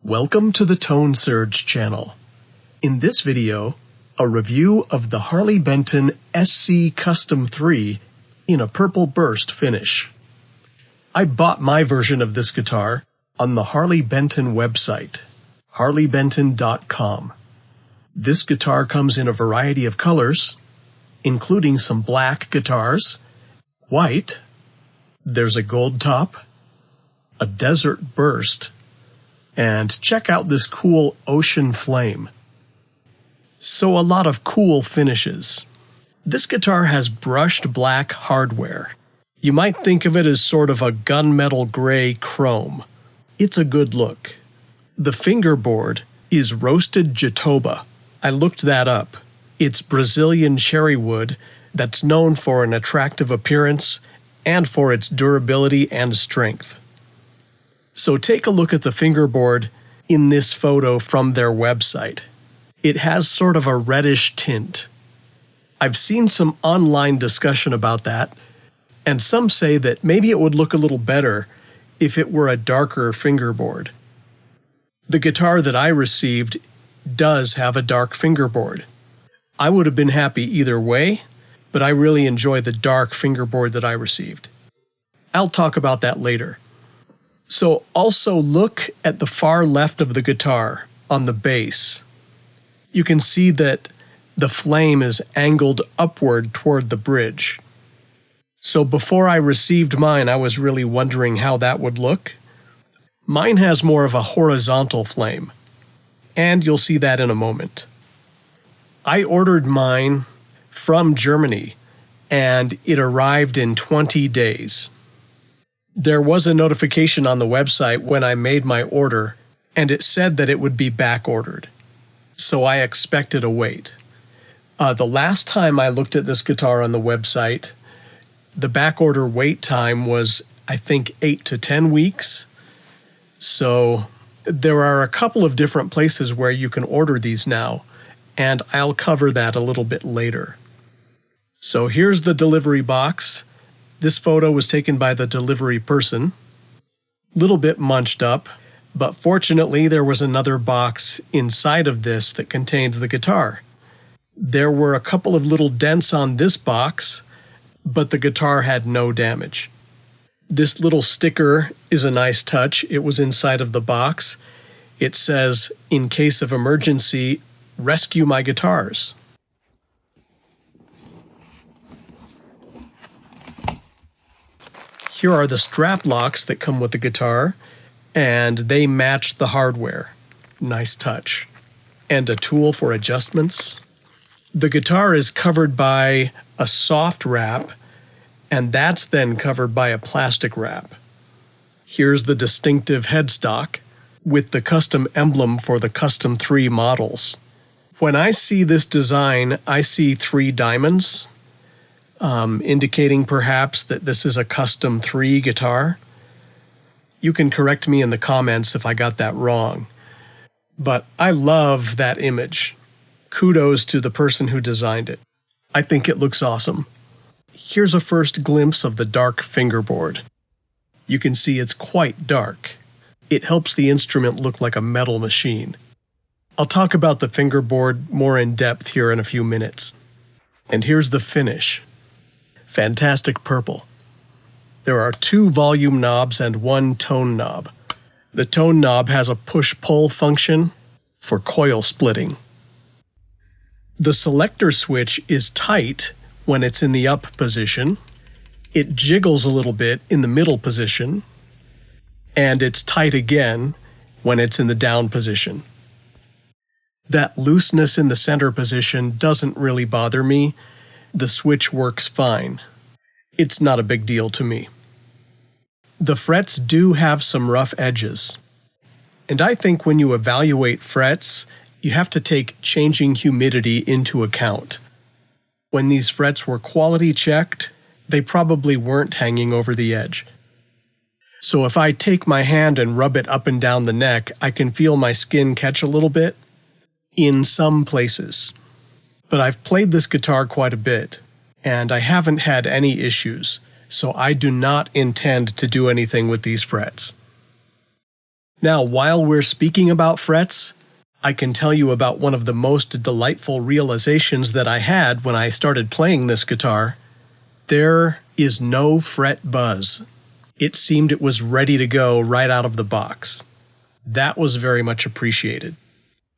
Welcome to the Tone Surge channel. In this video, a review of the Harley Benton SC Custom 3 in a purple burst finish. I bought my version of this guitar on the Harley Benton website, harleybenton.com. This guitar comes in a variety of colors, including some black guitars, white, there's a gold top, a desert burst, and check out this cool ocean flame. So a lot of cool finishes. This guitar has brushed black hardware. You might think of it as sort of a gunmetal gray chrome. It's a good look. The fingerboard is roasted jatoba. I looked that up. It's Brazilian cherry wood that's known for an attractive appearance and for its durability and strength. So take a look at the fingerboard in this photo from their website. It has sort of a reddish tint. I've seen some online discussion about that, and some say that maybe it would look a little better if it were a darker fingerboard. The guitar that I received does have a dark fingerboard. I would have been happy either way, but I really enjoy the dark fingerboard that I received. I'll talk about that later. So also look at the far left of the guitar on the bass. You can see that the flame is angled upward toward the bridge. So before I received mine, I was really wondering how that would look. Mine has more of a horizontal flame, and you'll see that in a moment. I ordered mine from Germany, and it arrived in 20 days. There was a notification on the website when I made my order, and it said that it would be back ordered. So I expected a wait. The last time I looked at this guitar on the website, the back order wait time was, I think, 8 to 10 weeks. So there are a couple of different places where you can order these now, and I'll cover that a little bit later. So here's the delivery box. This photo was taken by the delivery person. Little bit munched up, but fortunately there was another box inside of this that contained the guitar. There were a couple of little dents on this box, but the guitar had no damage. This little sticker is a nice touch. It was inside of the box. It says, "In case of emergency, rescue my guitars." Here are the strap locks that come with the guitar, and they match the hardware. Nice touch. And a tool for adjustments. The guitar is covered by a soft wrap, and that's then covered by a plastic wrap. Here's the distinctive headstock with the custom emblem for the Custom 3 models. When I see this design, I see 3 diamonds, indicating perhaps that this is a Custom 3 guitar. You can correct me in the comments if I got that wrong. But I love that image. Kudos to the person who designed it. I think it looks awesome. Here's a first glimpse of the dark fingerboard. You can see it's quite dark. It helps the instrument look like a metal machine. I'll talk about the fingerboard more in depth here in a few minutes. And here's the finish. Fantastic purple. There are 2 volume knobs and 1 tone knob. The tone knob has a push-pull function for coil splitting. The selector switch is tight when it's in the up position. It jiggles a little bit in the middle position, and it's tight again when it's in the down position. That looseness in the center position doesn't really bother me. The switch works fine. It's not a big deal to me. The frets do have some rough edges. And I think when you evaluate frets, you have to take changing humidity into account. When these frets were quality checked, they probably weren't hanging over the edge. So if I take my hand and rub it up and down the neck, I can feel my skin catch a little bit in some places. But I've played this guitar quite a bit, and I haven't had any issues, so I do not intend to do anything with these frets. Now, while we're speaking about frets, I can tell you about one of the most delightful realizations that I had when I started playing this guitar. There is no fret buzz. It seemed it was ready to go right out of the box. That was very much appreciated.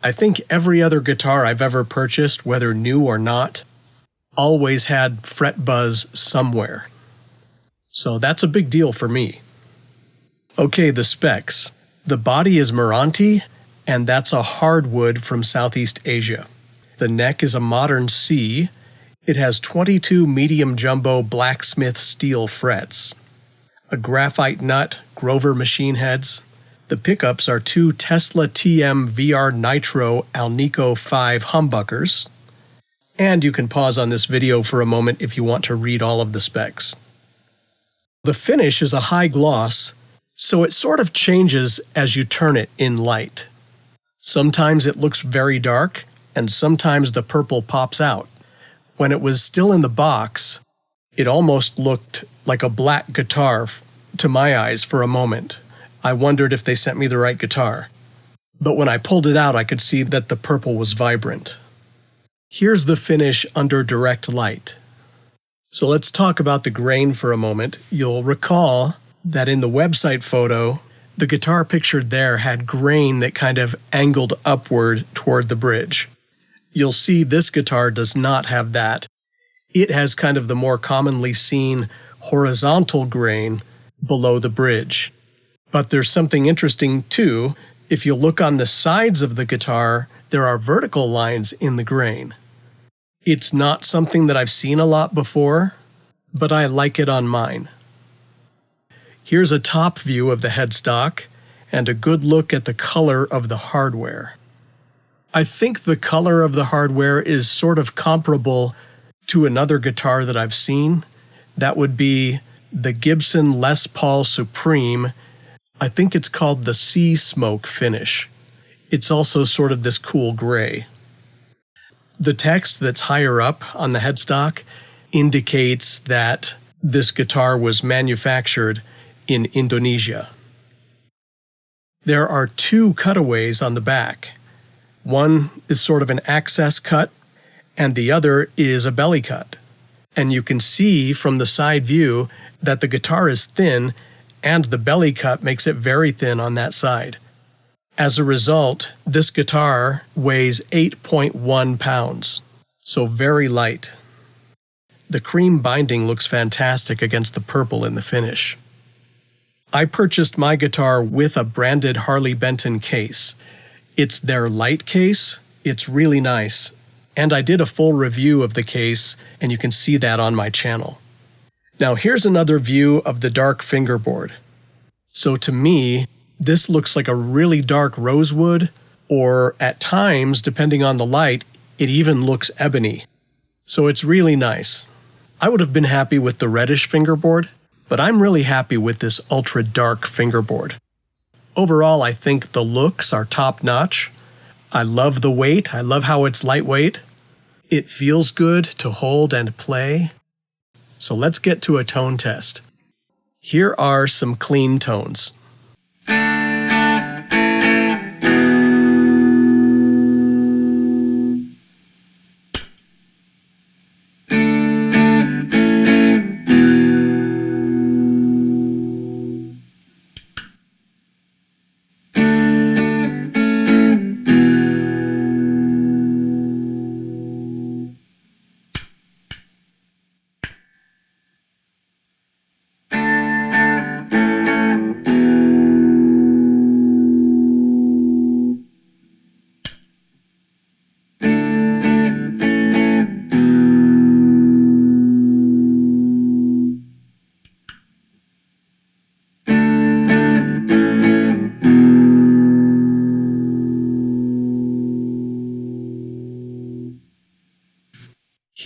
I think every other guitar I've ever purchased, whether new or not, always had fret buzz somewhere. So that's a big deal for me. Okay, the specs. The body is Meranti, and that's a hardwood from Southeast Asia. The neck is a modern C. It has 22 medium jumbo blacksmith steel frets, a graphite nut, Grover machine heads. The pickups are two Tesla VR-Nitro Alnico 5 humbuckers. And you can pause on this video for a moment if you want to read all of the specs. The finish is a high gloss, so it sort of changes as you turn it in light. Sometimes it looks very dark, and sometimes the purple pops out. When it was still in the box, it almost looked like a black guitar to my eyes for a moment. I wondered if they sent me the right guitar. But when I pulled it out, I could see that the purple was vibrant. Here's the finish under direct light. So let's talk about the grain for a moment. You'll recall that in the website photo, the guitar pictured there had grain that kind of angled upward toward the bridge. You'll see this guitar does not have that. It has kind of the more commonly seen horizontal grain below the bridge. But there's something interesting too. If you look on the sides of the guitar, there are vertical lines in the grain. It's not something that I've seen a lot before, but I like it on mine. Here's a top view of the headstock and a good look at the color of the hardware. I think the color of the hardware is sort of comparable to another guitar that I've seen. That would be the Gibson Les Paul Supreme. I think it's called the Sea Smoke finish. It's also sort of this cool gray. The text that's higher up on the headstock indicates that this guitar was manufactured in Indonesia. There are two cutaways on the back. One is sort of an access cut, and the other is a belly cut. And you can see from the side view that the guitar is thin, and the belly cut makes it very thin on that side. As a result, this guitar weighs 8.1 pounds, so very light. The cream binding looks fantastic against the purple in the finish. I purchased my guitar with a branded Harley Benton case. It's their light case. It's really nice. And I did a full review of the case, and you can see that on my channel. Now here's another view of the dark fingerboard. So to me, this looks like a really dark rosewood, or at times, depending on the light, it even looks ebony. So it's really nice. I would have been happy with the reddish fingerboard, but I'm really happy with this ultra dark fingerboard. Overall, I think the looks are top-notch. I love the weight. I love how it's lightweight. It feels good to hold and play. So let's get to a tone test. Here are some clean tones.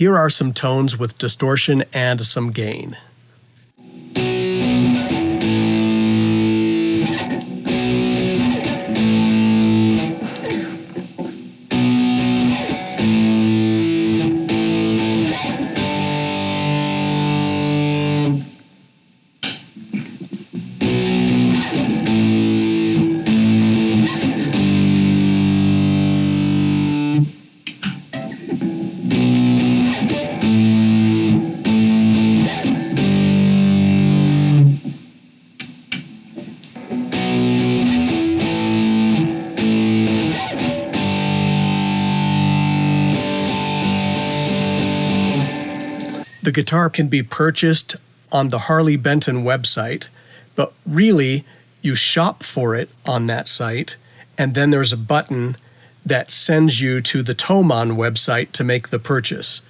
Here are some tones with distortion and some gain. The guitar can be purchased on the Harley Benton website, but really you shop for it on that site, and then there's a button that sends you to the Thomann website to make the purchase.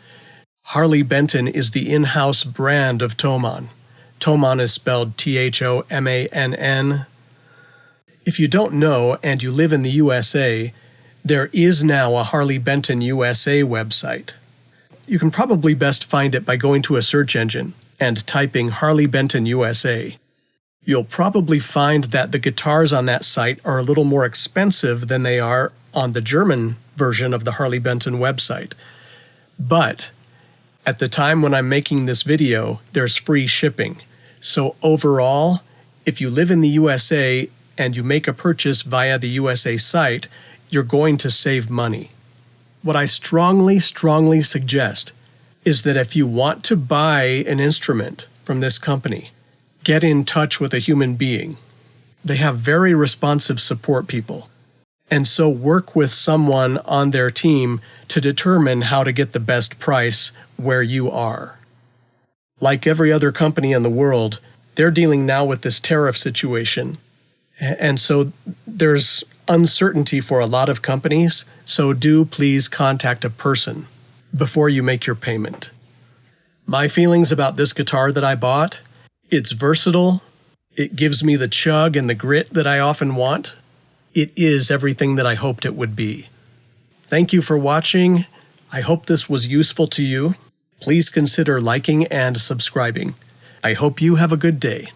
Harley Benton is the in-house brand of Thomann. Thomann is spelled Thomann. If you don't know and you live in the USA, there is now a Harley Benton USA website. You can probably best find it by going to a search engine and typing Harley Benton USA. You'll probably find that the guitars on that site are a little more expensive than they are on the German version of the Harley Benton website. But at the time when I'm making this video, there's free shipping. So overall, if you live in the USA and you make a purchase via the USA site, you're going to save money. What I strongly suggest is that if you want to buy an instrument from this company, get in touch with a human being. They have very responsive support people. And so work with someone on their team to determine how to get the best price where you are. Like every other company in the world, they're dealing now with this tariff situation. And so there's uncertainty for a lot of companies, so do please contact a person before you make your payment. My feelings about this guitar that I bought: it's versatile, it gives me the chug and the grit that I often want. It is everything that I hoped it would be. Thank you for watching. I hope this was useful to you. Please consider liking and subscribing. I hope you have a good day.